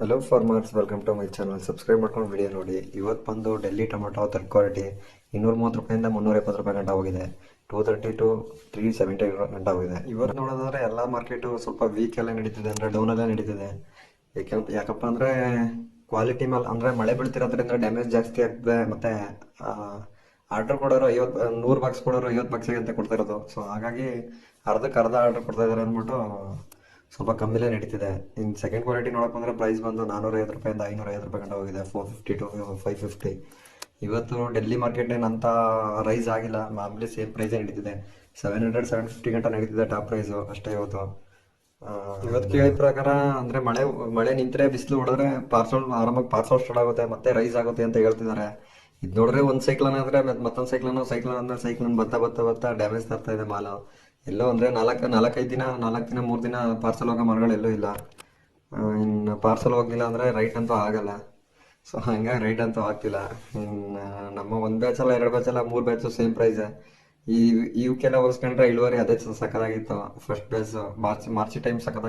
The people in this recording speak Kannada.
Hello farmers, welcome to my channel. Subscribe ಮಾಡ್ಕೊಂಡು ವಿಡಿಯೋ ನೋಡಿ. ಇವತ್ತು ಬಂದು ಡೆಲ್ಲಿ ಟೊಮೆಟೊ ಥರ್ಡ್ ಕ್ವಾಲಿಟಿ 230 ರೂಪಾಯಿಂದ 320 ರೂಪಾಯಿ ಗಂಟ ಹೋಗಿದೆ. 230 ಟು 370 ಗಂಟ ಹೋಗಿದೆ. ಇವತ್ತು ನೋಡೋದಾದ್ರೆ ಎಲ್ಲ ಮಾರ್ಕೆಟು ಸ್ವಲ್ಪ ವೀಕ್ ಎಲ್ಲ ನಡೀತಿದೆ, ಅಂದರೆ ಡೌನಲ್ಲೇ ನಡೀತಿದೆ. ಯಾಕಪ್ಪ ಅಂದರೆ ಕ್ವಾಲಿಟಿ ಮೇಲೆ ಅಂದರೆ ಮಳೆ ಬೀಳ್ತಿರೋದ್ರಿಂದ ಡ್ಯಾಮೇಜ್ ಜಾಸ್ತಿ ಆಗ್ತದೆ. ಮತ್ತು ಆರ್ಡ್ರ್ ಕೊಡೋರು 100 ಬಾಕ್ಸ್ ಕೊಡೋರು 50 ಬಾಕ್ಸಿಗೆ ಅಂತ ಕೊಡ್ತಾ ಇರೋದು. ಸೊ ಹಾಗಾಗಿ ಅರ್ಧಕ್ಕೆ ಅರ್ಧ ಆರ್ಡ್ರ್ ಕೊಡ್ತಾ ಇದ್ದಾರೆ ಅಂದ್ಬಿಟ್ಟು ಸ್ವಲ್ಪ ಕಮ್ಮಿಲೇ ನಡೀತಿದೆ. ಇನ್ನು ಸೆಕೆಂಡ್ ಕ್ವಾಲಿಟಿ ನೋಡೋಕೆ ಬಂದರೆ ಪ್ರೈಸ್ ಬಂದು 450 ರೂಪಾಯಿಂದ 550 ರೂಪಾಯಿ ಗಂಟ ಹೋಗಿದೆ. 450 ಟು 550. ಇವತ್ತು ಡೆಲ್ಲಿ ಮಾರ್ಕೆಟ್ ಏನಂತ ರೈಸ್ ಆಗಿಲ್ಲ, ಮಾಮೂಲಿ ಸೇಮ್ ಪ್ರೈಸೇ ನಡೀತಿದೆ. 700 750 ಗಂಟ ನಡೀತಿದೆ ಟಾಪ್ ಪ್ರೈಸು ಅಷ್ಟೇ ಇವತ್ತು. ಇವತ್ತು ಕೇಳಿದ ಪ್ರಕಾರ ಅಂದರೆ ಮಳೆ ನಿಂತರೆ ಬಿಸಿಲು ಹೊಡೆದ್ರೆ ಆರಾಮಾಗಿ ಪಾರ್ಸಲ್ ಸ್ಟಾರ್ಟ್ ಆಗುತ್ತೆ, ಮತ್ತೆ ರೈಸ್ ಆಗುತ್ತೆ ಅಂತ ಹೇಳ್ತಿದ್ದಾರೆ. ಇದು ನೋಡ್ರೆ ಒಂದು ಸೈಕ್ಲೋನ್ ಆದರೆ ಮತ್ತೊಂದು ಸೈಕ್ಲೋನ್ ಅಂದರೆ ಸೈಕ್ಲೋನ್ ಬರ್ತಾ ಡ್ಯಾಮೇಜ್ ತರ್ತಾ ಇದೆ ಮಾಲು. ಎಲ್ಲೋ ಅಂದರೆ 4 ದಿನ 3 ದಿನ ಪಾರ್ಸಲ್ ಹೋಗೋ ಮರಗಳು ಎಲ್ಲೂ ಇಲ್ಲ. ಇನ್ನು ಪಾರ್ಸಲ್ ಹೋಗಿಲ್ಲ ಅಂದರೆ ರೈಟ್ ಅಂತೂ ಆಗಲ್ಲ. ಸೊ ಹಂಗಾಗಿ ರೈಟ್ ಅಂತೂ ಆಗ್ತಿಲ್ಲ. ಇನ್ನು ನಮ್ಮ ಒಂದು ಬ್ಯಾಚಲ್ಲ 2 ಬ್ಯಾಚಲ್ಲ 3 ಬ್ಯಾಚು ಸೇಮ್ ಪ್ರೈಸೇ. ಇವಕ್ಕೆಲ್ಲ ಹೋಲಿಸ್ಕೊಂಡ್ರೆ ಇಳುವರಿ ಅದೇ ಸಕ್ಕತ್ತಾಗಿತ್ತು. First batch March time ಸಕ್ಕತ್ತಾಗಿತ್ತು.